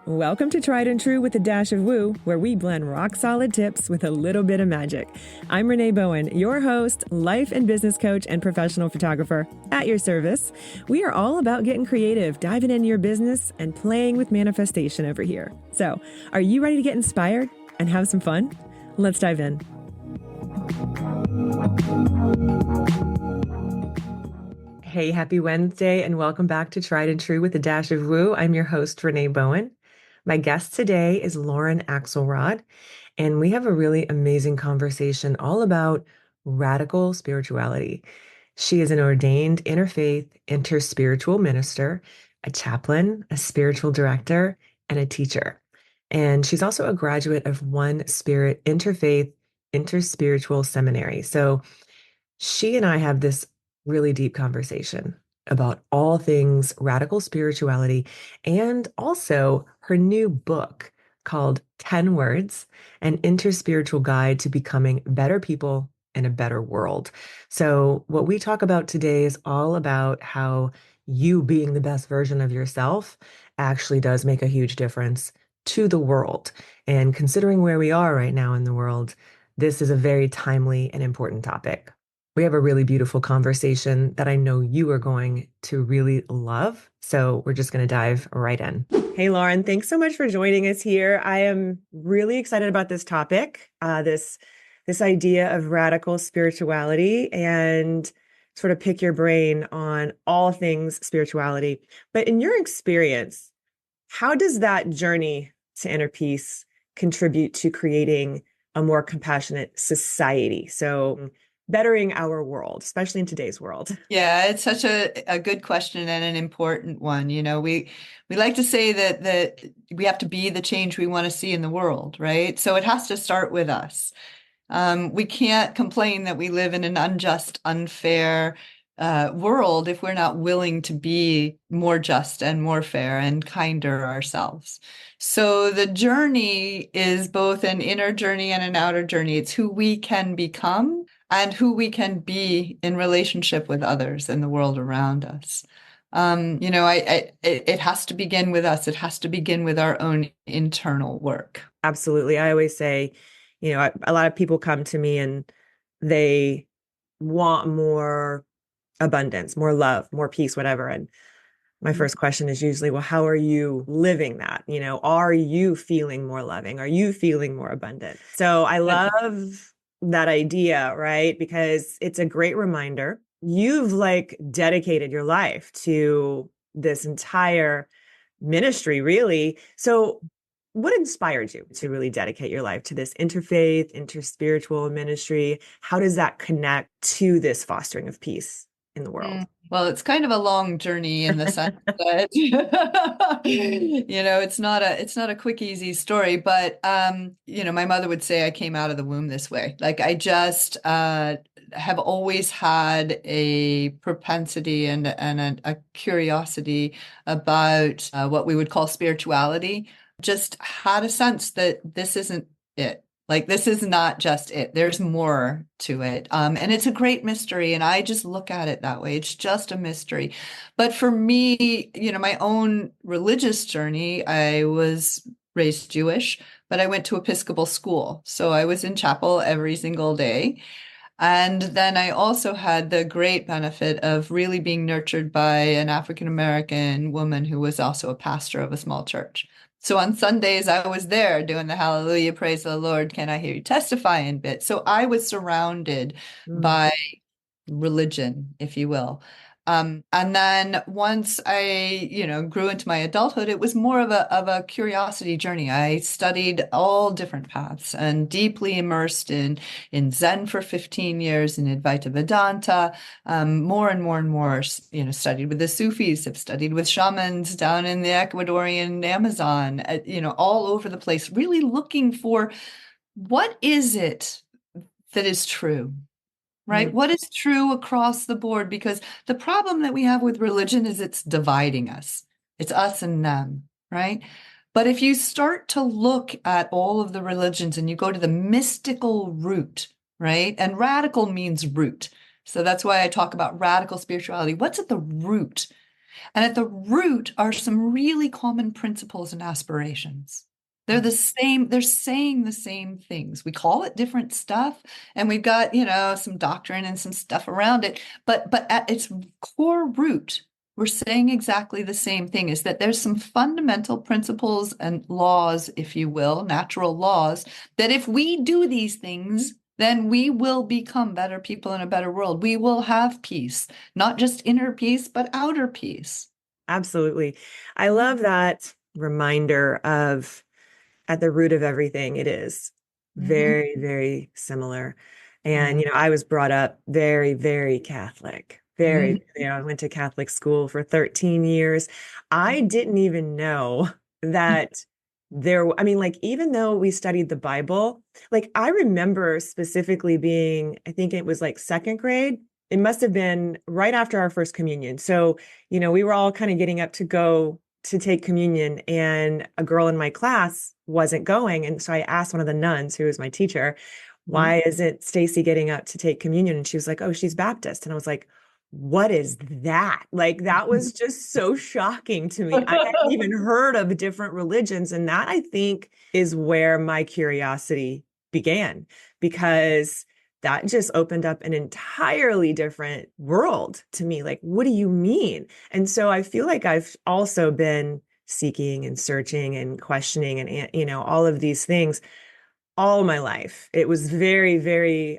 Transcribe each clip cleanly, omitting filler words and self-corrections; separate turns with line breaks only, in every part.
Welcome to Tried and True with a Dash of Woo, where we blend rock solid tips with a little bit of magic. I'm Renee Bowen, your host, life and business coach, and professional photographer at your service. We are all about getting creative, diving into your business, and playing with manifestation over here. So, are you ready to get inspired and have some fun? Let's dive in. Hey, happy Wednesday, and welcome back to Tried and True with a Dash of Woo. I'm your host, Renee Bowen. My guest today is Lauryn Axelrod, and we have a really amazing conversation all about radical spirituality. She is an ordained interfaith, interspiritual minister, a chaplain, a spiritual director, and a teacher. And she's also a graduate of One Spirit Interfaith, Interspiritual Seminary. So she and I have this really deep conversation about all things radical spirituality and also her new book called 10 Words, an interspiritual guide to becoming better people in a better world. So what we talk about today is all about how you being the best version of yourself actually does make a huge difference to the world. And considering where we are right now in the world, this is a very timely and important topic. We have a really beautiful conversation that I know you are going to really love. So we're just going to dive right in. Hey, Lauryn, thanks so much for joining us here. I am really excited about this topic, this idea of radical spirituality, and sort of pick your brain on all things spirituality. But in your experience, how does that journey to inner peace contribute to creating a more compassionate society? So bettering our world, especially in today's world?
Yeah, it's such a good question and an important one. You know, we like to say that we have to be the change we want to see in the world, right? So it has to start with us. We can't complain that we live in an unjust, unfair world if we're not willing to be more just and more fair and kinder ourselves. So the journey is both an inner journey and an outer journey. It's who we can become and who we can be in relationship with others and the world around us. It has to begin with us. It has to begin with our own internal work.
Absolutely. I always say, a lot of people come to me and they want more abundance, more love, more peace, whatever. And my first question is usually, well, how are you living that? Are you feeling more loving? Are you feeling more abundant? So I love that idea, right? Because it's a great reminder. You've dedicated your life to this entire ministry, really. So what inspired you to really dedicate your life to this interfaith, interspiritual ministry? How does that connect to this fostering of peace in the world?
Well, it's kind of a long journey in the sense that, it's not a quick, easy story, but, my mother would say I came out of the womb this way. Like I just, have always had a propensity and a curiosity about what we would call spirituality. Just had a sense that this isn't it. Like, this is not just it. There's more to it. And it's a great mystery. And I just look at it that way. It's just a mystery. But for me, my own religious journey, I was raised Jewish, but I went to Episcopal school. So I was in chapel every single day. And then I also had the great benefit of really being nurtured by an African-American woman who was also a pastor of a small church. So on Sundays, I was there doing the hallelujah, praise the Lord, can I hear you testify in bit. So I was surrounded by religion, if you will. And then once I, grew into my adulthood, it was more of a curiosity journey. I studied all different paths and deeply immersed in Zen for 15 years, in Advaita Vedanta, more and more and more, studied with the Sufis, have studied with shamans down in the Ecuadorian Amazon, all over the place, really looking for what is it that is true. Right? What is true across the board? Because the problem that we have with religion is it's dividing us. It's us and them, right? But if you start to look at all of the religions and you go to the mystical root, right? And radical means root. So that's why I talk about radical spirituality. What's at the root? And at the root are some really common principles and aspirations. They're the same, they're saying the same things. We call it different stuff, and we've got, some doctrine and some stuff around it, but at its core root, we're saying exactly the same thing, is that there's some fundamental principles and laws, if you will, natural laws, that if we do these things, then we will become better people in a better world. We will have peace, not just inner peace, but outer peace.
Absolutely. I love that reminder of at the root of everything, it is
Mhm.
very, very similar. And,
Yeah.
I was brought up very, very Catholic.
Mhm.
I went to Catholic school for 13 years. I didn't even know that I mean, like, even though we studied the Bible, like, I remember specifically being, I think it was like second grade. It must have been right after our first communion. So, we were all kind of getting up to go to take communion, and a girl in my class wasn't going. And so I asked one of the nuns, who was my teacher,
Mhm.
why isn't Stacy getting up to take communion? And she was like, oh, she's Baptist. And I was like, what is that? Like, that was just so shocking to me. I hadn't even heard of different religions. And that, I think, is where my curiosity began, because that just opened up an entirely different world to me. Like, what do you mean? And so I feel like I've also been seeking and searching and questioning and, all of these things all my life. It was very, very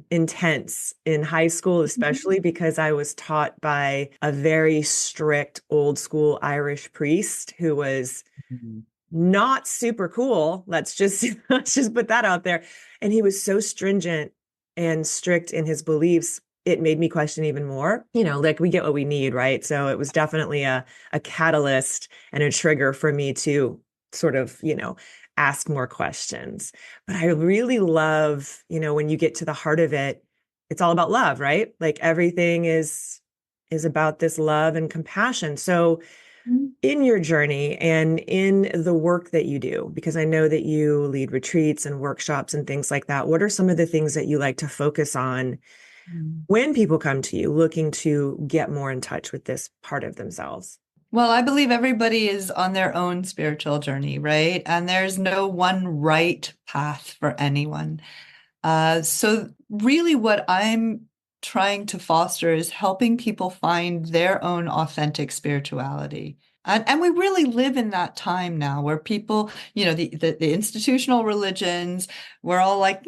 intense in high school, especially because I was taught by a very strict old school Irish priest who was
Mhm.
not super cool. Let's just let's just put that out there. And he was so stringent and strict in his beliefs. It made me question even more. Like, we get what we need, right? So it was definitely a catalyst and a trigger for me to sort of, ask more questions. But I really love, when you get to the heart of it, it's all about love, right? Like, everything is about this love and compassion. So in your journey and in the work that you do, because I know that you lead retreats and workshops and things like that, what are some of the things that you like to focus on
Mhm.
when people come to you looking to get more in touch with this part of themselves?
Well, I believe everybody is on their own spiritual journey, right? And there's no one right path for anyone. So really what I'm trying to foster is helping people find their own authentic spirituality. And we really live in that time now where people, the institutional religions, we're all like,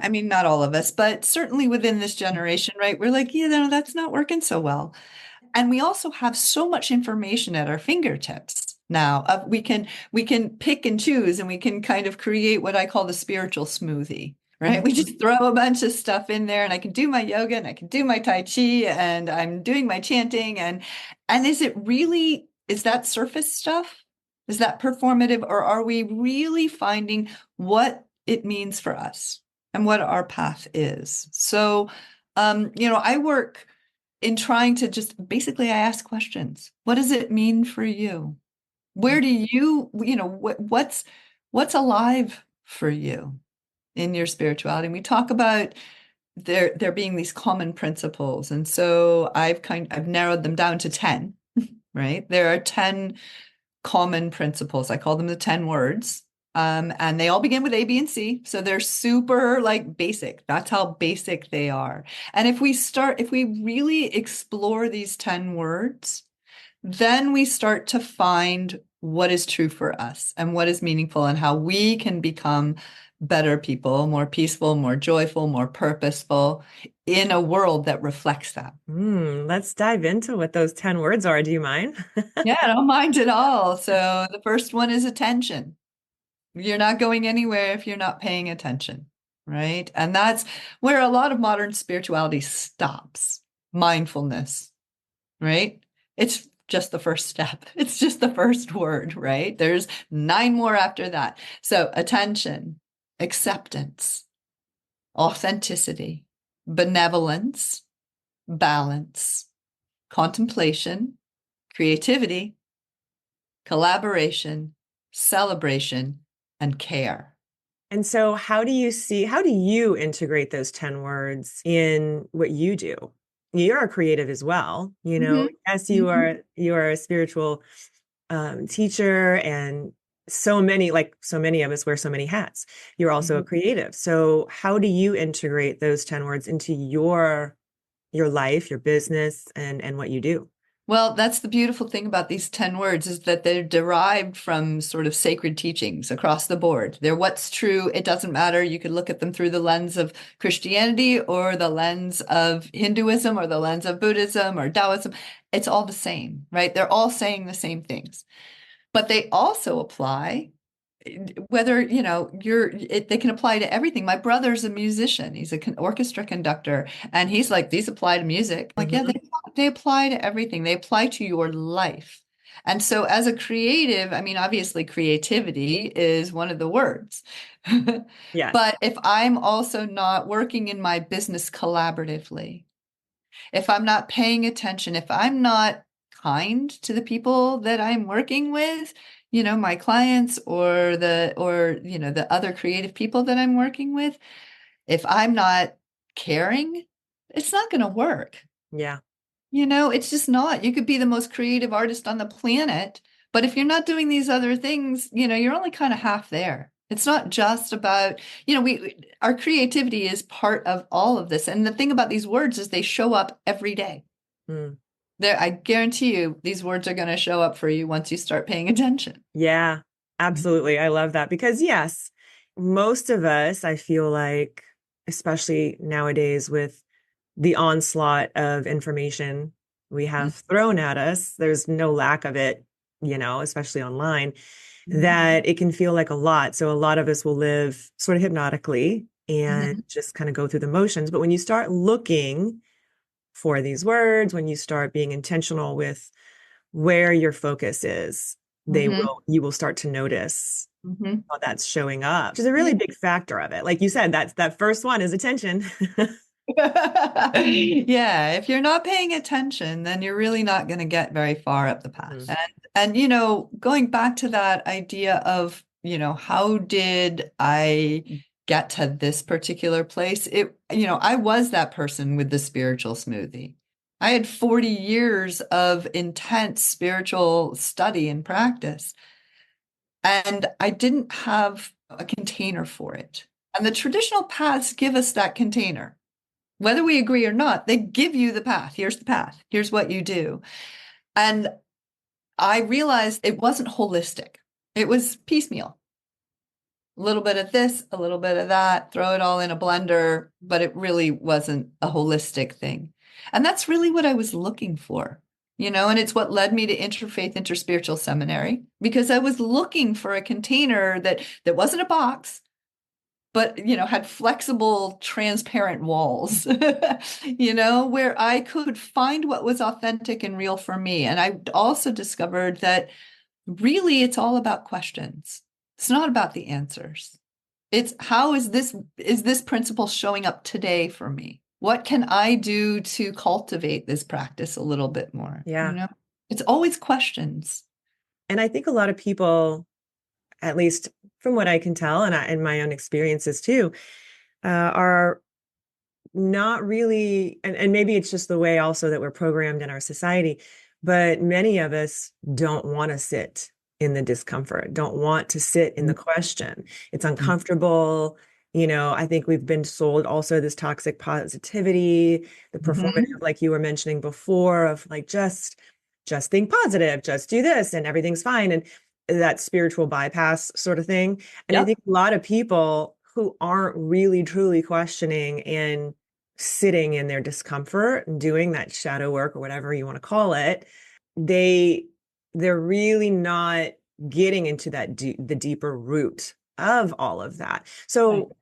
I mean, not all of us, but certainly within this generation, right? We're like, that's not working so well. And we also have so much information at our fingertips now. We can pick and choose, and we can kind of create what I call the spiritual smoothie, right? We
Mhm.
just throw a bunch of stuff in there, and I can do my yoga, and I can do my tai chi, and I'm doing my chanting, and is that surface stuff? Is that performative, or are we really finding what it means for us and what our path is? So, I work in trying to just basically I ask questions. What does it mean for you? Where do what's alive for you in your spirituality? And we talk about there being these common principles. And so I've narrowed them down to 10, right? There are 10 common principles. I call them the 10 words. And they all begin with A, B, and C. So they're super like basic. That's how basic they are. And if we really explore these 10 words, then we start to find what is true for us and what is meaningful and how we can become better people, more peaceful, more joyful, more purposeful in a world that reflects that.
Let's dive into what those 10 words are. Do you mind?
Yeah, I don't mind at all. So the first one is attention. You're not going anywhere if you're not paying attention, right? And that's where a lot of modern spirituality stops. Mindfulness, right? It's just the first step. It's just the first word, right? There's 9 more after that. So attention, acceptance, authenticity, benevolence, balance, contemplation, creativity, collaboration, celebration, and care.
And so, how do you integrate those 10 words in what you do? you're a creative as well.
Hmm.
Yes,
Hmm.
you are a spiritual teacher, and so many of us wear so many hats. You're also a
Hmm.
creative. So how do you integrate those 10 words into your life, your business, and what you do?
Well, that's the beautiful thing about these 10 words is that they're derived from sort of sacred teachings across the board. They're what's true. It doesn't matter. You could look at them through the lens of Christianity or the lens of Hinduism or the lens of Buddhism or Taoism. It's all the same, right? They're all saying the same things, but they also apply whether they can apply to everything. My brother's a musician. He's an orchestra conductor, and he's like, these apply to music. I'm like, yeah,
Hmm.
they apply to everything. They apply to your life. And so as a creative, I mean, obviously creativity is one of the words.
Yes.
But if I'm also not working in my business collaboratively, if I'm not paying attention, if I'm not kind to the people that I'm working with, my clients or the other creative people that I'm working with, if I'm not caring, it's not going to work.
Yeah.
It's just not. You could be the most creative artist on the planet, but if you're not doing these other things, you're only kind of half there. It's not just about, our creativity is part of all of this. And the thing about these words is they show up every day.
Mm.
There, I guarantee you, these words are going to show up for you once you start paying attention.
Yeah, absolutely. I love that because yes, most of us, I feel like, especially nowadays with the onslaught of information we have thrown at us, there's no lack of it, especially online, that it can feel like a lot. So a lot of us will live sort of hypnotically and
Mm-hmm.
just kind of go through the motions. But when you start looking for these words, when you start being intentional with where your focus is,
Mm-hmm.
you will start to notice
Mm-hmm.
how that's showing up, which is a
Yeah.
really big factor of it. Like you said, that first one is attention.
Yeah, if you're not paying attention, then you're really not going to get very far up the path.
Mhm.
And going back to that idea of, how did I get to this particular place? I was that person with the spiritual smoothie. I had 40 years of intense spiritual study and practice, and I didn't have a container for it. And the traditional paths give us that container. Whether we agree or not, they give you the path. Here's the path. Here's what you do. And I realized it wasn't holistic. It was piecemeal. A little bit of this, a little bit of that, throw it all in a blender, but it really wasn't a holistic thing. And that's really what I was looking for, and it's what led me to Interfaith Interspiritual Seminary because I was looking for a container that wasn't a box, but had flexible transparent walls where I could find what was authentic and real for me. And I also discovered that really it's all about questions. It's not about the answers. It's how is this principle showing up today for me? What can I do to cultivate this practice a little bit more?
Yeah.
It's always questions.
And I think a lot of people, at least from what I can tell, and my own experiences too, are not really, and maybe it's just the way also that we're programmed in our society, but many of us don't want to sit in the discomfort, don't want to sit in the question. It's uncomfortable. I think we've been sold also this toxic positivity, the performative,
Mhm.
like you were mentioning before, of like just think positive, just do this and everything's fine. And that spiritual bypass sort of thing. And I
Yep.
think a lot of people who aren't really truly questioning and sitting in their discomfort and doing that shadow work or whatever you want to call it, they they're really not getting into the deeper root of all of that.
Right.
So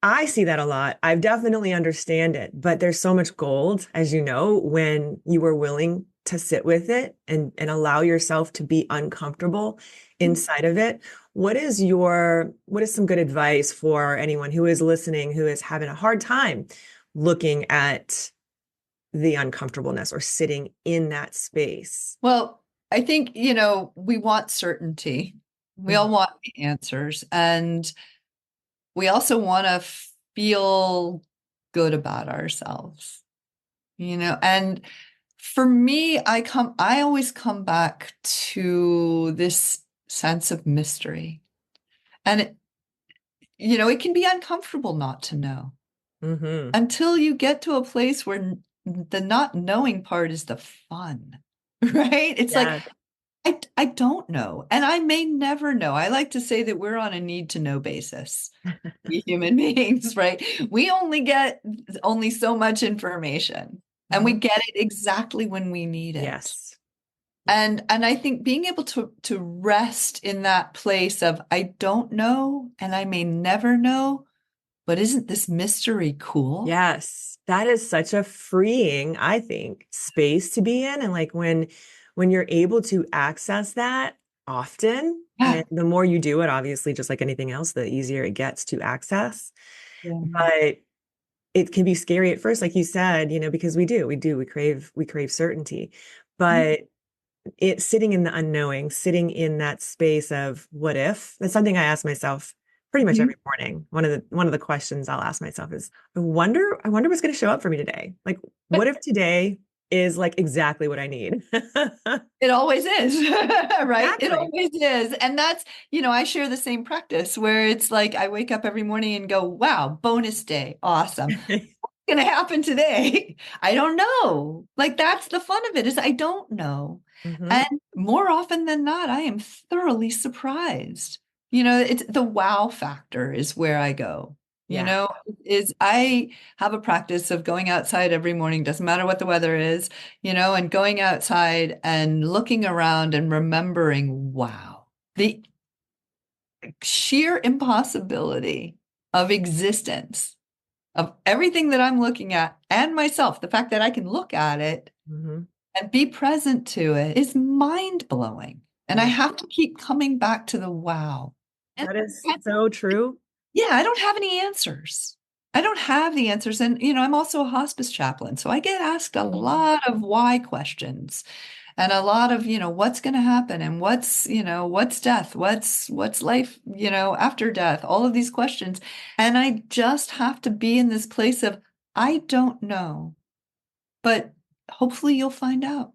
I see that a lot. I definitely understand it, but there's so much gold, as you know, when you are willing to sit with it and allow yourself to be uncomfortable inside of it. What is some good advice for anyone who is listening, who is having a hard time looking at the uncomfortableness or sitting in that space?
Well, I think, we want certainty. We all
Mhm.
want the answers. And we also want to feel good about ourselves. And for me, I always come back to this sense of mystery. And it can be uncomfortable not to know
Hmm.
until you get to a place where the not knowing part is the fun, right? It's like,
Yeah.
I don't know, and I may never know. I like to say that we're on a need to know basis. We human beings, right? We only get only so much information, and we
Hmm.
get it exactly when we need it.
Yes. Yes.
And I think being able to rest in that place of I don't know and I may never know, but isn't this mystery cool?
Yes, that is such a freeing, I think, space to be in. And like when you're able to access that often,
Yeah.
and the more you do it, obviously, just like anything else, the easier it gets to access.
Yeah.
But it can be scary at first, like you said, because we crave certainty. But it sitting in the unknowing, sitting in that space of what if, that's something I ask myself pretty much
Mhm.
every morning. One of the questions I'll ask myself is, I wonder what's going to show up for me today. Like, what if today is like exactly what I need?
It always is, right? It
Exactly.
always is. And that's, I share the same practice where it's like I wake up every morning and go, wow, bonus day. Awesome. Going to happen today? I don't know. Like that's the fun of it is I don't know.
Hmm.
And more often than not, I am thoroughly surprised. It's the wow factor is where I go. You
Yeah.
know, is I have a practice of going outside every morning, doesn't matter what the weather is, and going outside and looking around and remembering, wow, the sheer impossibility of existence of everything that I'm looking at and myself, the fact that I can look at it
Hmm.
and be present to it is mind blowing. And I
Yeah.
have to keep coming back to the wow. And
That is so true.
yeah, I don't have any answers. I don't have the answers. And, I'm also a hospice chaplain. So I get asked a lot of why questions and a lot of, what's going to happen and what's death? What's life, after death? All of these questions. And I just have to be in this place of, I don't know, but hopefully you'll find out.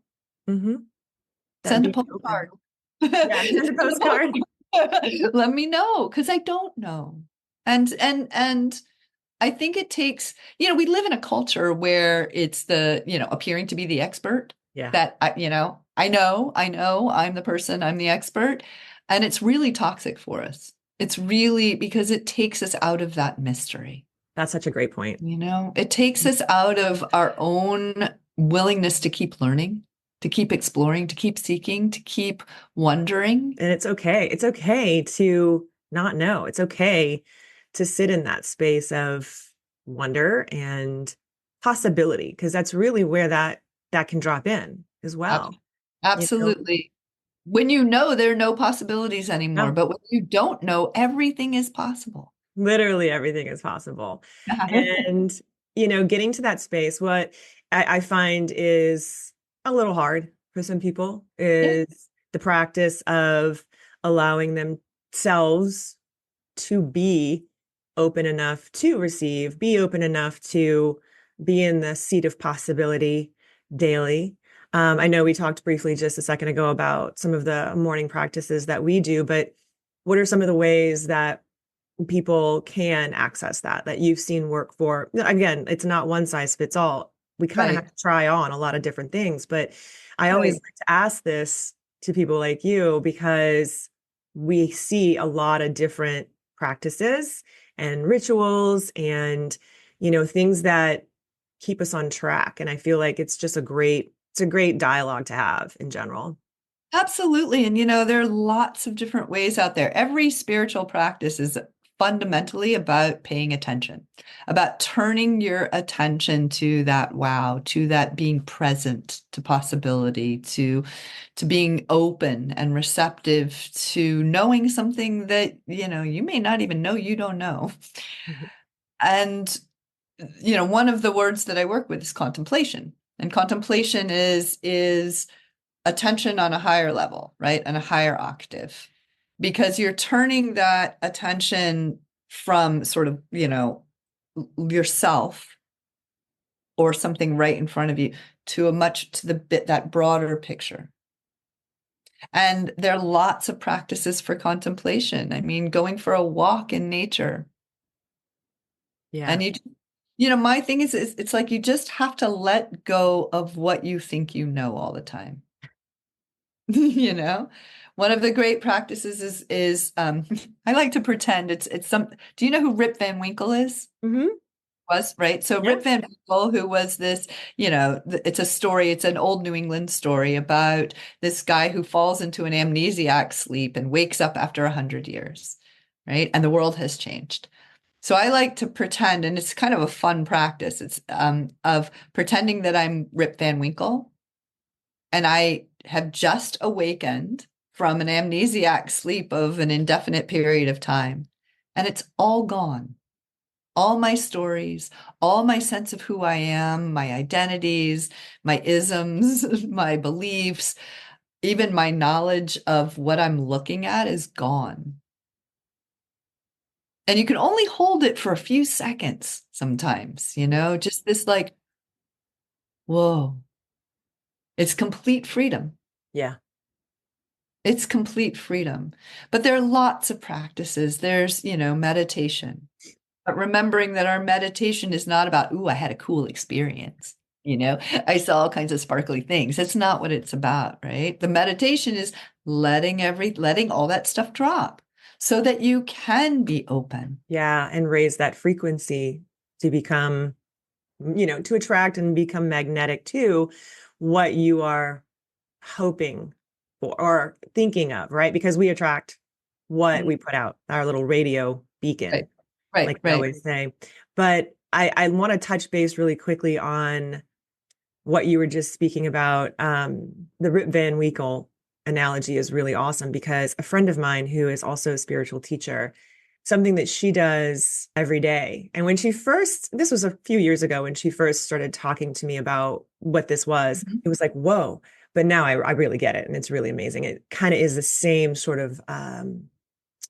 Hmm. That
Send a
being open.
postcard.
Yeah. Send a
Send a
postcard.
postcard. Let me know because I don't know. And I think it takes, we live in a culture where it's appearing to be the expert
Yeah.
that I know, I'm the person, I'm the expert. And it's really toxic for us. It's really because it takes us out of that mystery.
That's such a great point.
It takes us out of our own willingness to keep learning, to keep exploring, to keep seeking, to keep wondering.
And it's okay. It's okay to not know. It's okay to sit in that space of wonder and possibility, because that's really where that can drop in as
Ab-
well. You know,
Absolutely. When you know there are no possibilities anymore,
no,
but when you don't know, everything is possible.
literally everything is possible. And, getting to that space, what I find is a little hard for some people
Yeah.
is the practice of allowing themselves to be open enough to receive, be open enough to be in the seat of possibility daily. I know we talked briefly just a second ago about some of the morning practices that we do, but what are some of the ways that people can access that you've seen work for? Again, it's not one size fits all. We kind of have
Right.
to try on a lot of different things, but I always
Right.
like to ask this to people like you because we see a lot of different practices and rituals and things that keep us on track. And I feel like it's a great dialogue to have in general.
Absolutely. And there are lots of different ways out there. Every spiritual practice is fundamentally about paying attention, about turning your attention to that wow, to that being present to possibility, to being open and receptive to knowing something that, you may not even know you don't know.
Mhm.
And one of the words that I work with is contemplation. And contemplation is attention on a higher level, right? On a higher octave, because you're turning that attention from sort of, yourself or something right in front of you to the bit that broader picture. And there are lots of practices for contemplation. I mean, going for a walk in nature.
Yeah.
And my thing is, it's like you just have to let go of what you think you know all the time. You know, one of the great practices is I like to pretend it's some. Do you know who Rip Van Winkle is?
Hmm.
Was right. So
Yeah.
Rip Van Winkle, who was this, it's a story. It's an old New England story about this guy who falls into an amnesiac sleep and wakes up after 100 years, right? And the world has changed. So I like to pretend, and it's kind of a fun practice. It's of pretending that I'm Rip Van Winkle, and I have just awakened from an amnesiac sleep of an indefinite period of time, and it's all gone. All my stories, all my sense of who I am, my identities, my isms, my beliefs, even my knowledge of what I'm looking at is gone. And you can only hold it for a few seconds sometimes, just this like, whoa, it's complete freedom.
Yeah.
It's complete freedom. But there are lots of practices. There's, meditation. But remembering that our meditation is not about, ooh, I had a cool experience. I saw all kinds of sparkly things. That's not what it's about, right? The meditation is letting all that stuff drop so that you can be open.
Yeah. And raise that frequency to become, to attract and become magnetic to what you are hoping for or thinking of, right? Because we attract what
Mm.
we put out, our little radio beacon,
Right, right,
like I
right.
always say. But I want to touch base really quickly on what you were just speaking about. The Rip Van Winkle analogy is really awesome because a friend of mine who is also a spiritual teacher, something that she does every day. And when this was a few years ago when she first started talking to me about what this was,
Mhm.
it was like, whoa. But now I really get it. And it's really amazing. It kind of is the same sort of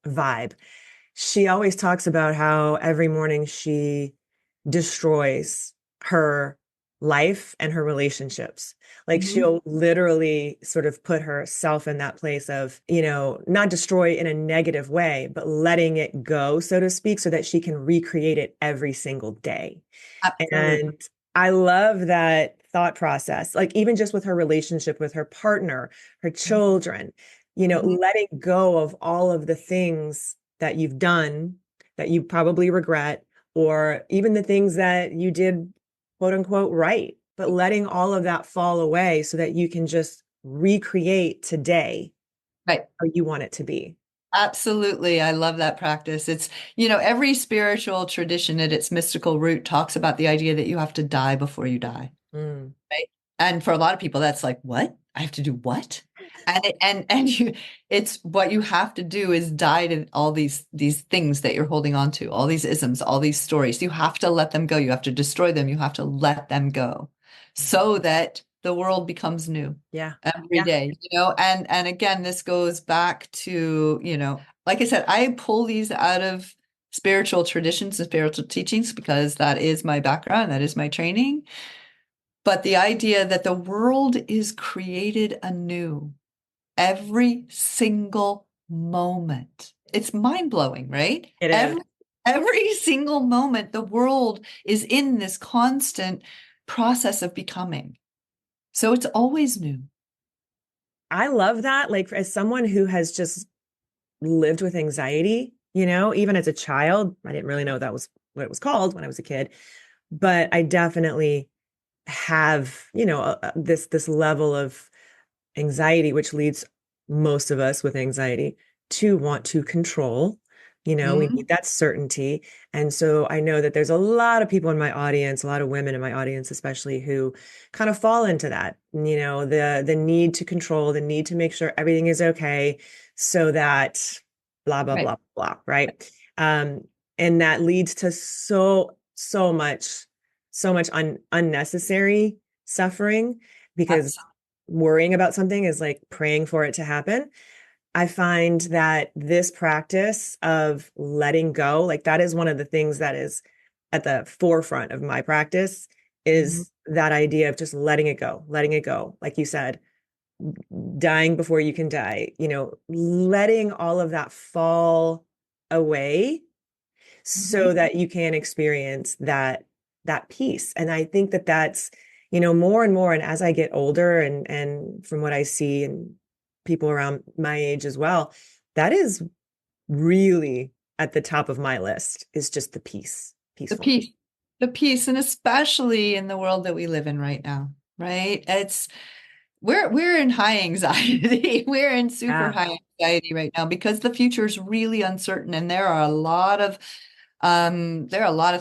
vibe. She always talks about how every morning she destroys her life and her relationships. Like
Mhm.
she'll literally sort of put herself in that place of, not destroy in a negative way, but letting it go, so to speak, so that she can recreate it every single day.
Absolutely.
And I love that thought process, like even just with her relationship with her partner, her children,
Mhm.
letting go of all of the things that you've done that you probably regret, or even the things that you did, quote unquote, right, but letting all of that fall away so that you can just recreate today
Right.
how you want it to be.
Absolutely. I love that practice. It's, every spiritual tradition at its mystical root talks about the idea that you have to die before you die.
Mm.
Right. And for a lot of people, that's like, what? I have to do what? It's what you have to do is die to all these things that you're holding on to, all these isms, all these stories. You have to let them go. You have to destroy them. You have to let them go so that the world becomes new
Yeah.
every
Yeah.
day, and again, this goes back to, like I said, I pull these out of spiritual traditions and spiritual teachings because that is my background, that is my training. But the idea that the world is created anew every single moment. It's mind-blowing, right?
It is.
Every single moment, the world is in this constant process of becoming. So it's always new.
I love that. Like, as someone who has just lived with anxiety, even as a child, I didn't really know that was what it was called when I was a kid, but I definitely have, this level of anxiety, which leads most of us with anxiety to want to control. We
Mhm.
need that certainty. And so I know that there's a lot of people in my audience, a lot of women in my audience, especially who kind of fall into that, the need to control, the need to make sure everything is okay so that blah, blah,
Right.
blah, blah, right? Um, and that leads to so much unnecessary suffering because
Absolutely.
worrying about something is like praying for it to happen. I find that this practice of letting go, like that is one of the things that is at the forefront of my practice
Mhm.
is that idea of just letting it go, letting it go. Like you said, dying before you can die, letting all of that fall away so
Mhm.
that you can experience that peace. And I think that that's, more and more. And as I get older and from what I see and people around my age as well, that is really at the top of my list is just the peace,
The
peacefulness.
peace, the peace, and especially in the world that we live in right now, right? We're in high anxiety. We're in super
Yeah.
high anxiety right now because the future is really uncertain, and there are a lot of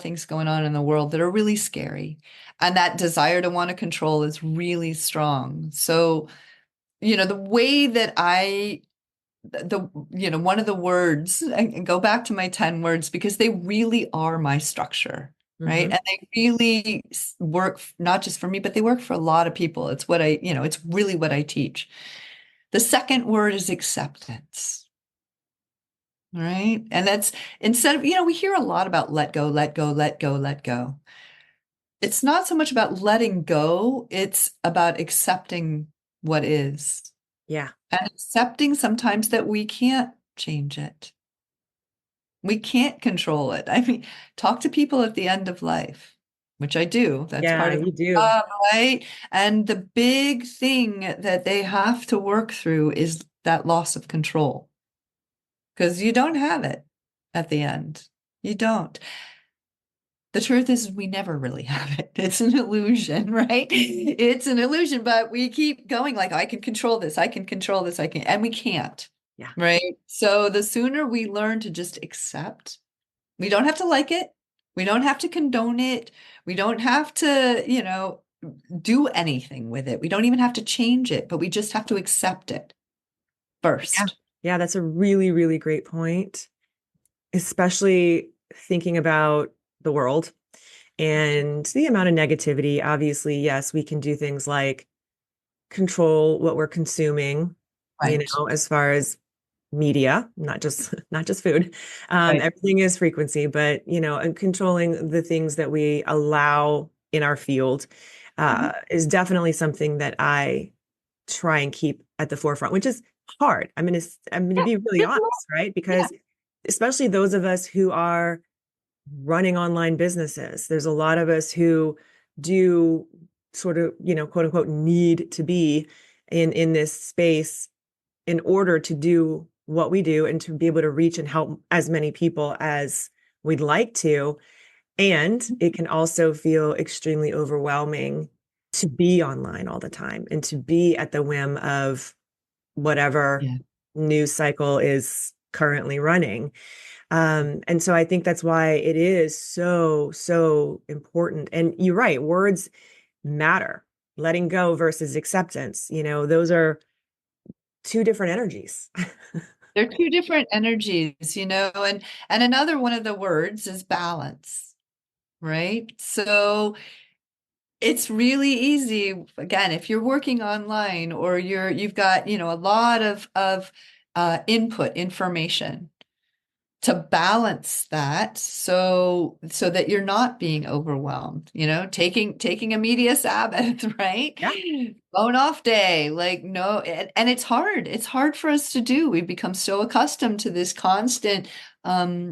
things going on in the world that are really scary, and that desire to want to control is really strong. So, the way that one of the words, and go back to my 10 words because they really are my structure, right?
Hmm.
And they really work not just for me, but they work for a lot of people. It's really what I teach. The second word is acceptance, right? And that's instead of, we hear a lot about let go, let go, let go, let go. It's not so much about letting go, it's about accepting what is
Yeah.
and accepting sometimes that we can't change it. We can't control it. I mean, talk to people at the end of life, which I do. That's
Yeah,
part of my
you do.
job, right? And the big thing that they have to work through is that loss of control because you don't have it at the end. You don't. The truth is, we never really have it. It's an illusion, right? It's an illusion, but we keep going like, I can control this, I can control this, and we can't,
Yeah.
right? So the sooner we learn to just accept, we don't have to like it. We don't have to condone it. We don't have to, do anything with it. We don't even have to change it, but we just have to accept it
Yeah.
first.
Yeah, that's a really, really great point, especially thinking about the world and the amount of negativity. Obviously, yes, we can do things like control what we're consuming,
Right.
as far as media, not just food.
Right.
Everything is frequency, but and controlling the things that we allow in our field
Mhm.
is definitely something that I try and keep at the forefront, which is hard. I'm gonna
Yeah.
be really honest, right?
Yeah.
Because especially those of us who are running online businesses, there's a lot of us who do sort of, quote unquote, need to be in this space in order to do what we do and to be able to reach and help as many people as we'd like to. And it can also feel extremely overwhelming to be online all the time and to be at the whim of whatever
Yeah.
news cycle is currently running. And so I think that's why it is so, so important. And you're right, words matter. Letting go versus acceptance, those are two different energies.
They're two different energies, and another one of the words is balance, right? So it's really easy, again, if you're working online or you've got, a lot of input information to balance that so that you're not being overwhelmed, taking a media Sabbath, right?
Yeah.
Phone off day, like no, and it's hard for us to do. We've become so accustomed to this constant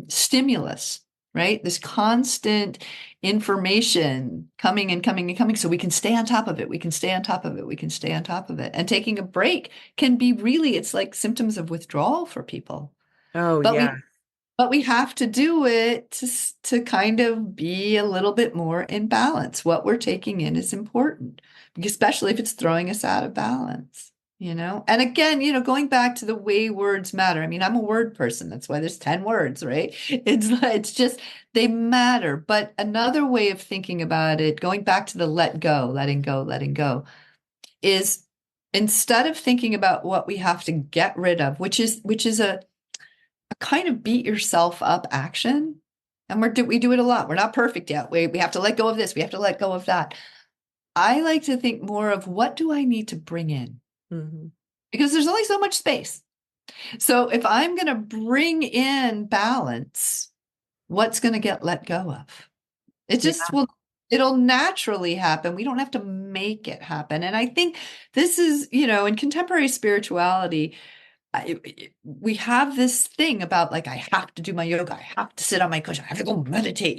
stimulus, right? This constant information coming and coming and coming, so we can stay on top of it, we can stay on top of it, we can stay on top of it, and taking a break can be really, it's like symptoms of withdrawal for people.
Oh,
But
yeah.
we have to do it to kind of be a little bit more in balance. What we're taking in is important, especially if it's throwing us out of balance, And again, going back to the way words matter. I mean, I'm a word person. That's why there's 10 words, right? It's just they matter. But another way of thinking about it, going back to the letting go, letting go, is instead of thinking about what we have to get rid of, which is a kind of beat yourself up action. And we do it a lot. We're not perfect yet. We have to let go of this. We have to let go of that. I like to think more of what do I need to bring in?
Hmm.
Because there's only so much space. So if I'm going to bring in balance, what's going to get let go of? It
Yeah.
just will, It'll naturally happen. We don't have to make it happen. And I think this is, in contemporary spirituality, we have this thing about like, I have to do my yoga, I have to sit on my cushion, I have to go meditate.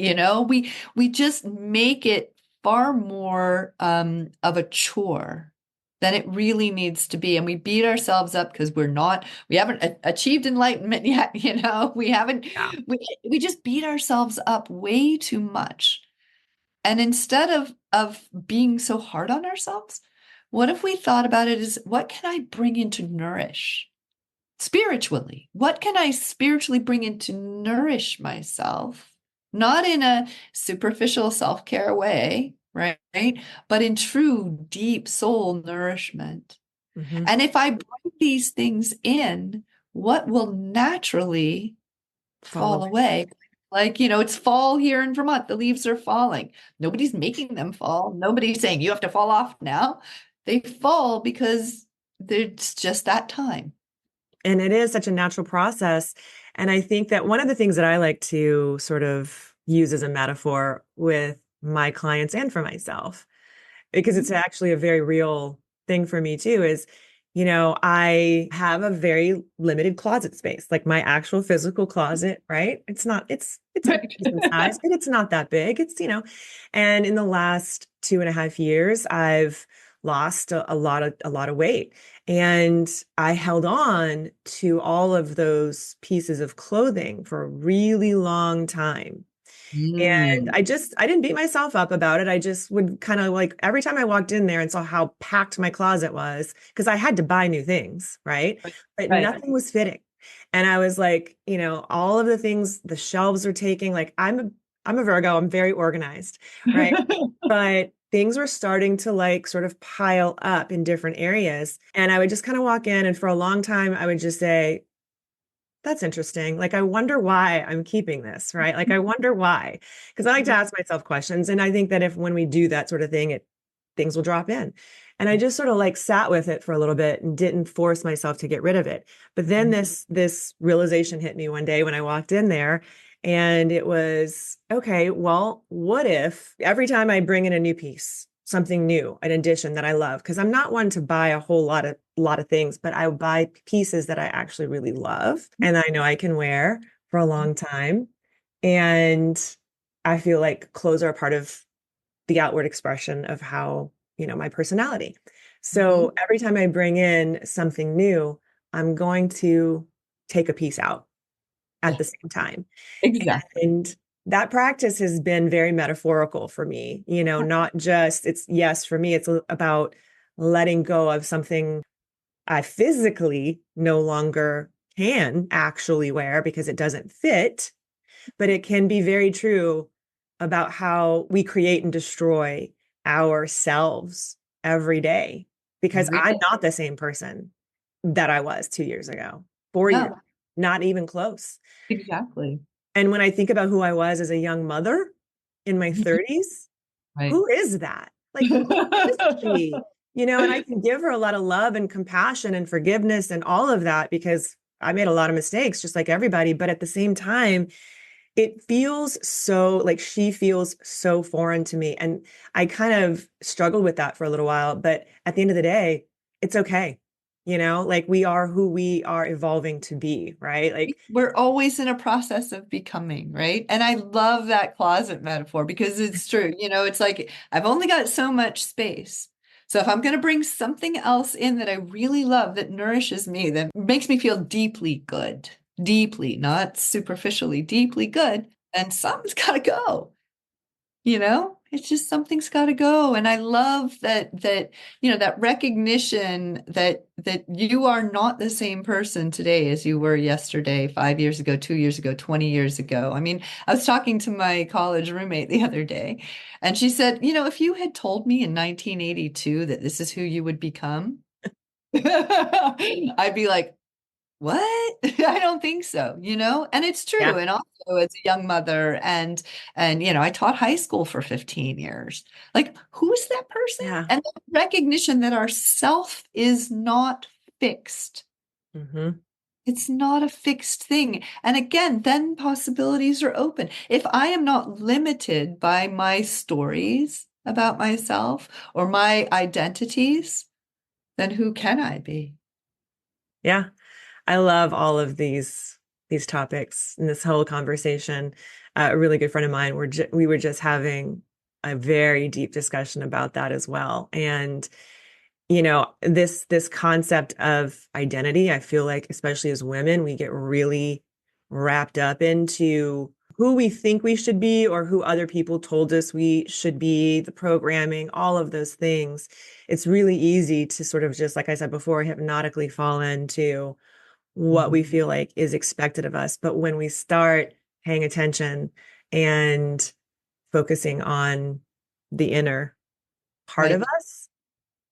We just make it far more of a chore than it really needs to be, and we beat ourselves up because we haven't achieved enlightenment yet. We haven't.
Yeah.
We just beat ourselves up way too much, and instead of being so hard on ourselves, what if we thought about it as, what can I bring in to nourish spiritually? What can I spiritually bring in to nourish myself? Not in a superficial self-care way, right? But in true, deep soul nourishment.
Hmm.
And if I bring these things in, what will naturally
Follow.
fall away? Like, it's fall here in Vermont. The leaves are falling. Nobody's making them fall. Nobody's saying you have to fall off now. They fall because it's just that time.
And it is such a natural process. And I think that one of the things that I like to sort of use as a metaphor with my clients and for myself, because it's actually a very real thing for me too, is, I have a very limited closet space, like my actual physical closet, right? It's a
Right.
decent size, but it's not that big. And in the last 2.5 years, I've lost a lot of weight. And I held on to all of those pieces of clothing for a really long time. And
Mm.
I didn't beat myself up about it. I just would kind of like every time I walked in there and saw how packed my closet was, because I had to buy new things, right? But
Right.
nothing was fitting. And I was like, all of the things the shelves are taking, like I'm a Virgo, I'm very organized, right? But things were starting to like sort of pile up in different areas. And I would just kind of walk in, and for a long time I would just say, that's interesting. Like, I wonder why I'm keeping this, right? Like, I wonder why. Because I like to ask myself questions. And I think that when we do that sort of thing, things will drop in. And I just sort of like sat with it for a little bit and didn't force myself to get rid of it. But then this realization hit me one day when I walked in there, and it was, okay, well, what if every time I bring in a new piece, something new, an addition that I love, because I'm not one to buy a whole lot of things, but I buy pieces that I actually really love and I know I can wear for a long time. And I feel like clothes are a part of the outward expression of how, my personality.
Mhm.
So every time I bring in something new, I'm going to take a piece out at
Yeah,
the same time.
exactly.
And that practice has been very metaphorical for me, not just, it's yes, for me, it's about letting go of something I physically no longer can actually wear because it doesn't fit, but it can be very true about how we create and destroy ourselves every day because
Every
I'm
day.
not the same person that I was 2 years ago, 4 years,
No,
not even close.
exactly.
And when I think about who I was as a young mother in my
Mhm.
30s,
Right.
who is that? Like, who is she? And I can give her a lot of love and compassion and forgiveness and all of that because I made a lot of mistakes, just like everybody. But at the same time, it feels so like she feels so foreign to me. And I kind of struggled with that for a little while. But at the end of the day, it's okay. Like we are who we are evolving to be, right? Like,
We're always in a process of becoming, right? And I love that closet metaphor because it's true. It's like I've only got so much space. So if I'm going to bring something else in that I really love, that nourishes me, that makes me feel deeply good, deeply, not superficially, deeply good, then something's got to go. It's just something's got to go. And I love that recognition that you are not the same person today as you were yesterday, 5 years ago, 2 years ago, 20 years ago. I mean, I was talking to my college roommate the other day, and she said, if you had told me in 1982 that this is who you would become, I'd be like, what? I don't think so. And it's true.
yeah,
And also as a young mother and I taught high school for 15 years. Like, who is that person?
yeah.
And the recognition that our self is not fixed.
Hmm.
It's not a fixed thing. And again, then possibilities are open. If I am not limited by my stories about myself or my identities, then who can I be?
Yeah. I love all of these topics and this whole conversation. A really good friend of mine, we were just having a very deep discussion about that as well. And this concept of identity, I feel like, especially as women, we get really wrapped up into who we think we should be or who other people told us we should be, the programming, all of those things. It's really easy to sort of just, like I said before, hypnotically fall into what we feel like is expected of us. But when we start paying attention and focusing on the inner part of
Right.
us.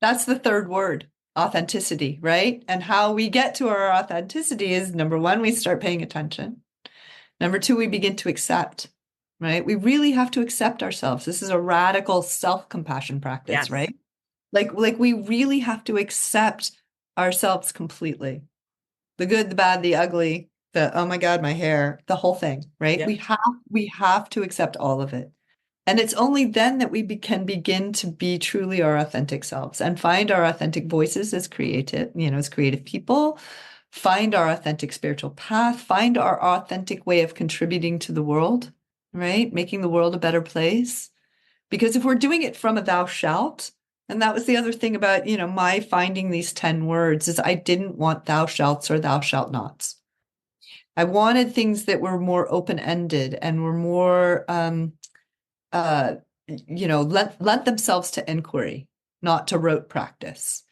That's the third word, authenticity, right? And how we get to our authenticity is number one, we start paying attention. Number two, we begin to accept, right? We really have to accept ourselves. This is a radical self-compassion practice,
Yes.
right? Like we really have to accept ourselves completely. The good, the bad, the ugly, the oh my God, my hair, the whole thing, right?
Yep.
We have to accept all of it. And it's only then that we can begin to be truly our authentic selves and find our authentic voices as as creative people, find our authentic spiritual path, find our authentic way of contributing to the world, right? Making the world a better place. Because if we're doing it from a thou shalt, and that was the other thing about, my finding these 10 words is I didn't want thou shalts or thou shalt nots. I wanted things that were more open-ended and were more uh, lent themselves to inquiry, not to rote practice.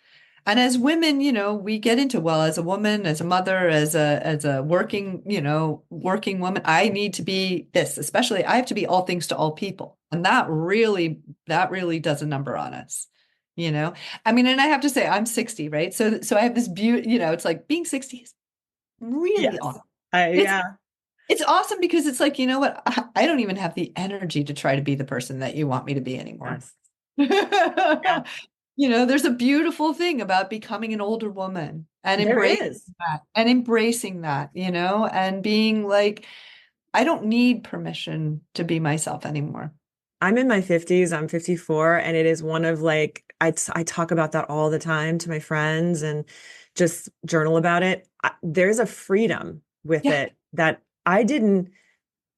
And as women, we get into, well, as a woman, as a mother, as a working, working woman, I need to be this, especially I have to be all things to all people. And that really does a number on us. I mean, and I have to say, I'm 60, right? So I have this beauty, it's like being 60 is really
Yes.
awesome. It's
Yeah.
it's awesome because it's like, you know what? I don't even have the energy to try to be the person that you want me to be anymore.
Yes. Yeah.
There's a beautiful thing about becoming an older woman and
There
embracing
is.
that, and being like, I don't need permission to be myself anymore.
I'm in my 50s. I'm 54, and it is one of like I talk about that all the time to my friends and just journal about it. There's a freedom with
Yeah,
it that I didn't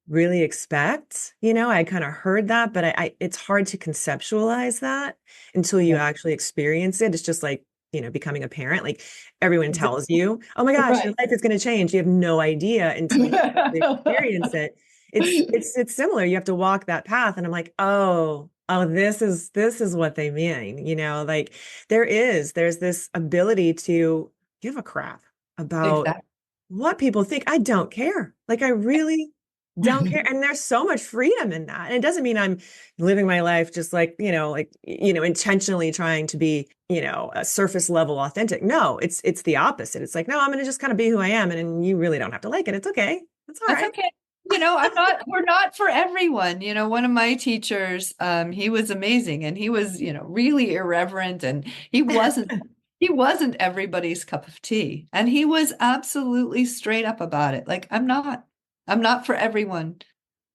really expect. I kind of heard that, but it's hard to conceptualize that until you
yeah,
actually experience it. It's just like, becoming a parent. Like everyone tells
exactly.
you, oh my gosh, your
Right.
life is going to change. You have no idea until you actually experience it. It's similar. You have to walk that path. And I'm like, oh, this is what they mean. Like there's this ability to give a crap about
Exactly.
what people think. I don't care. Like I really don't care. And there's so much freedom in that. And it doesn't mean I'm living my life just like, intentionally trying to be, a surface level authentic. No, it's the opposite. It's like, no, I'm going to just kind of be who I am. And you really don't have to like it. It's okay. It's all
That's
right.
okay. We're not for everyone. One of my teachers, he was amazing and he was, really irreverent and he wasn't everybody's cup of tea. And he was absolutely straight up about it. Like, I'm not for everyone,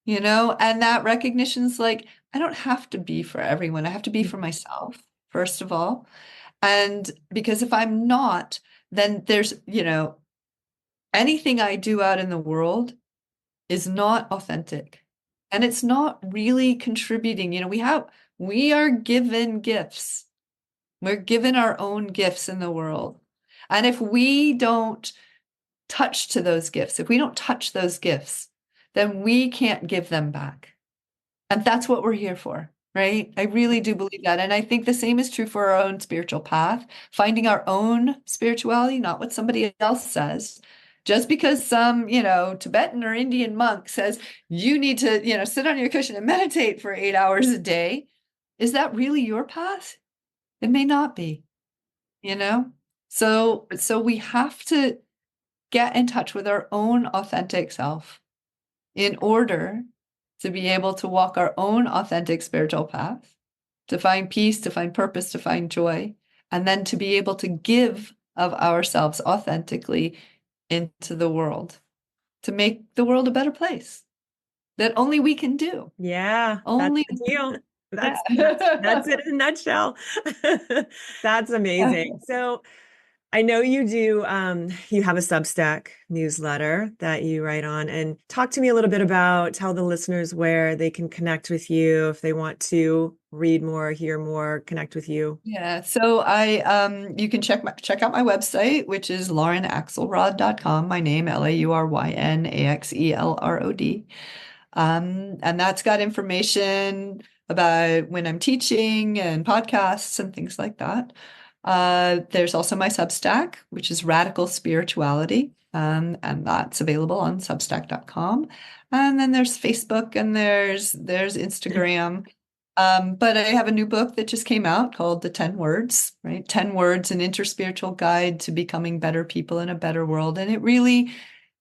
and that recognition's like, I don't have to be for everyone. I have to be for myself, first of all. And because if I'm not, then there's, anything I do out in the world is not authentic and it's not really contributing. We are given gifts. We're given our own gifts in the world. And if we don't touch those gifts, then we can't give them back. And that's what we're here for, right? I really do believe that. And I think the same is true for our own spiritual path, finding our own spirituality, not what somebody else says. Just because some, Tibetan or Indian monk says you need to, sit on your cushion and meditate for 8 hours a day, is that really your path? It may not be, you know? So we have to get in touch with our own authentic self in order to be able to walk our own authentic spiritual path, to find peace, to find purpose, to find joy, and then to be able to give of ourselves authentically into the world to make the world a better place that only we can do.
Yeah, that's
Only,
the deal. That's
yeah.
it in a nutshell. That's amazing. So I know you do you have a Substack newsletter that you write on, and talk to me a little bit about, tell the listeners where they can connect with you if they want to read more, hear more, connect with you.
Yeah, so I you can check out my website, which is laurynaxelrod.com, my name, LaurynAxelrod. And that's got information about when I'm teaching and podcasts and things like that. There's also my Substack, which is Radical Spirituality, and that's available on Substack.com. And then there's Facebook and there's Instagram. But I have a new book that just came out called The 10 Words, right? 10 Words, an interspiritual guide to becoming better people in a better world. And it really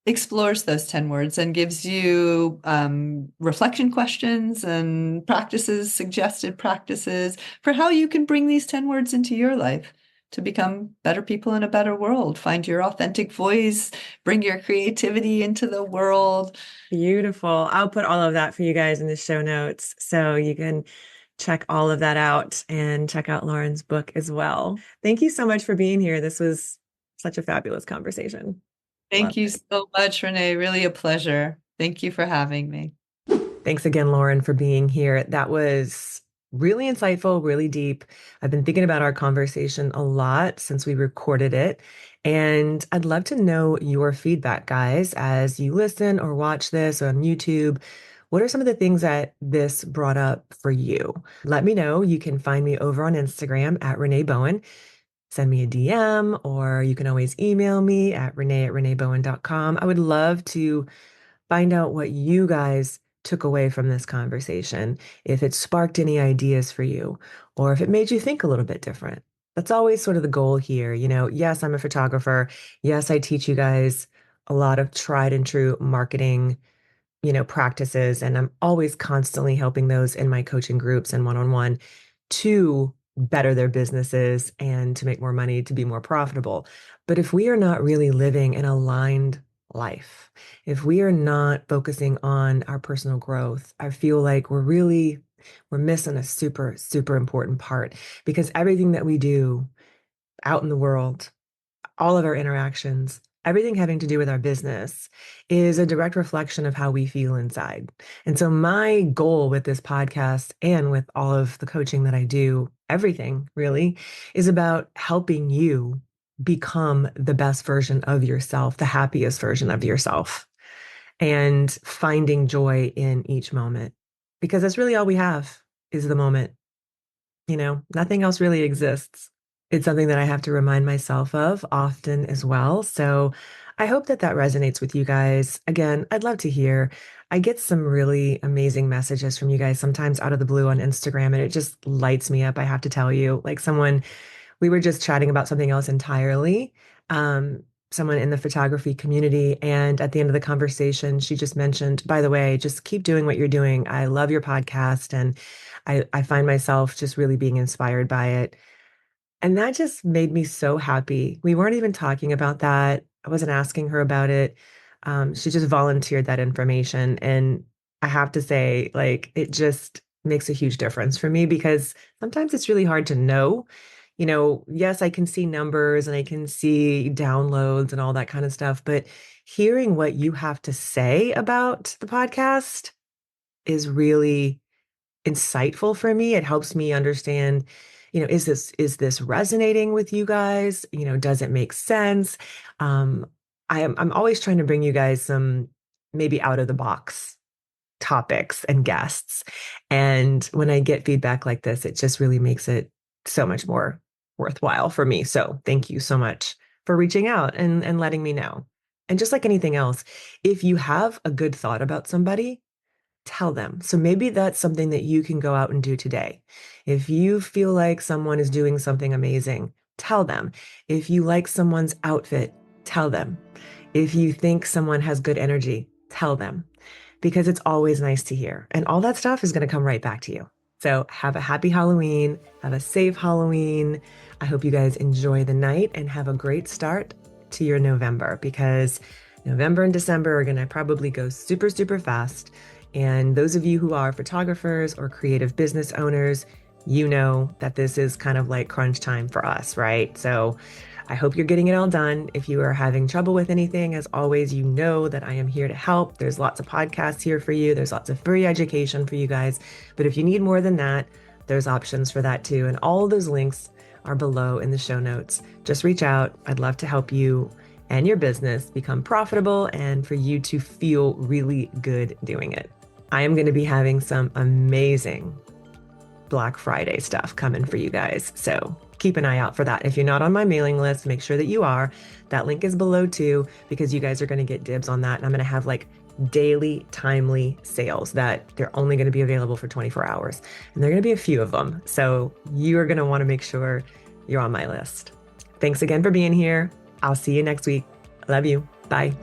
explores those 10 words and gives you reflection questions and practices, suggested practices for how you can bring these 10 words into your life to become better people in a better world. Find your authentic voice, bring your creativity into the world.
Beautiful. I'll put all of that for you guys in the show notes so you can check all of that out and check out Lauren's book as well. Thank you so much for being here. This was such a fabulous conversation. Love
Thank you
it.
so much, Renee. Really a pleasure. Thank you for having me.
Thanks again, Lauren, for being here. That was really insightful, really deep. I've been thinking about our conversation a lot since we recorded it. And I'd love to know your feedback, guys, as you listen or watch this on YouTube. What are some of the things that this brought up for you? Let me know. You can find me over on Instagram at Renee Bowen. Send me a DM, or you can always email me at renee@reneebowen.com. I would love to find out what you guys took away from this conversation, if it sparked any ideas for you, or if it made you think a little bit different. That's always sort of the goal here. Yes, I'm a photographer. Yes, I teach you guys a lot of tried and true marketing, practices. And I'm always constantly helping those in my coaching groups and one-on-one to better their businesses and to make more money, to be more profitable. But if we are not really living an aligned life, if we are not focusing on our personal growth, I feel like we're missing a super, super important part, because everything that we do out in the world, all of our interactions, everything having to do with our business is a direct reflection of how we feel inside. And so my goal with this podcast and with all of the coaching that I do, everything really, is about helping you become the best version of yourself, the happiest version of yourself, and finding joy in each moment. Because that's really all we have, is the moment. Nothing else really exists. It's something that I have to remind myself of often as well. So I hope that that resonates with you guys. Again, I'd love to hear. I get some really amazing messages from you guys sometimes out of the blue on Instagram, and it just lights me up. I have to tell you, like, we were just chatting about something else entirely. Someone in the photography community. And at the end of the conversation, she just mentioned, by the way, just keep doing what you're doing. I love your podcast. And I find myself just really being inspired by it. And that just made me so happy. We weren't even talking about that. I wasn't asking her about it. She just volunteered that information. And I have to say, like, it just makes a huge difference for me, because sometimes it's really hard to know. Yes, I can see numbers and I can see downloads and all that kind of stuff, but hearing what you have to say about the podcast is really insightful for me. It helps me understand, is this resonating with you guys? Does it make sense? Um, I'm always trying to bring you guys some maybe out of the box topics and guests. And when I get feedback like this, it just really makes it so much more worthwhile for me. So thank you so much for reaching out and letting me know. And just like anything else, if you have a good thought about somebody, tell them. So maybe that's something that you can go out and do today. If you feel like someone is doing something amazing, tell them. If you like someone's outfit, tell them. If you think someone has good energy, tell them, because it's always nice to hear. And all that stuff is going to come right back to you. So have a happy Halloween. Have a safe Halloween. I hope you guys enjoy the night and have a great start to your November, because November and December are going to probably go super, super fast. And those of you who are photographers or creative business owners, you know that this is kind of like crunch time for us, right? So I hope you're getting it all done. If you are having trouble with anything, as always, you know that I am here to help. There's lots of podcasts here for you. There's lots of free education for you guys. But if you need more than that, there's options for that too. And all of those links are below in the show notes. Just reach out. I'd love to help you and your business become profitable and for you to feel really good doing it. I am going to be having some amazing Black Friday stuff coming for you guys. So keep an eye out for that. If you're not on my mailing list, make sure that you are. That link is below too, because you guys are going to get dibs on that. And I'm going to have like daily timely sales that they're only going to be available for 24 hours. And there are going to be a few of them. So you are going to want to make sure you're on my list. Thanks again for being here. I'll see you next week. Love you. Bye.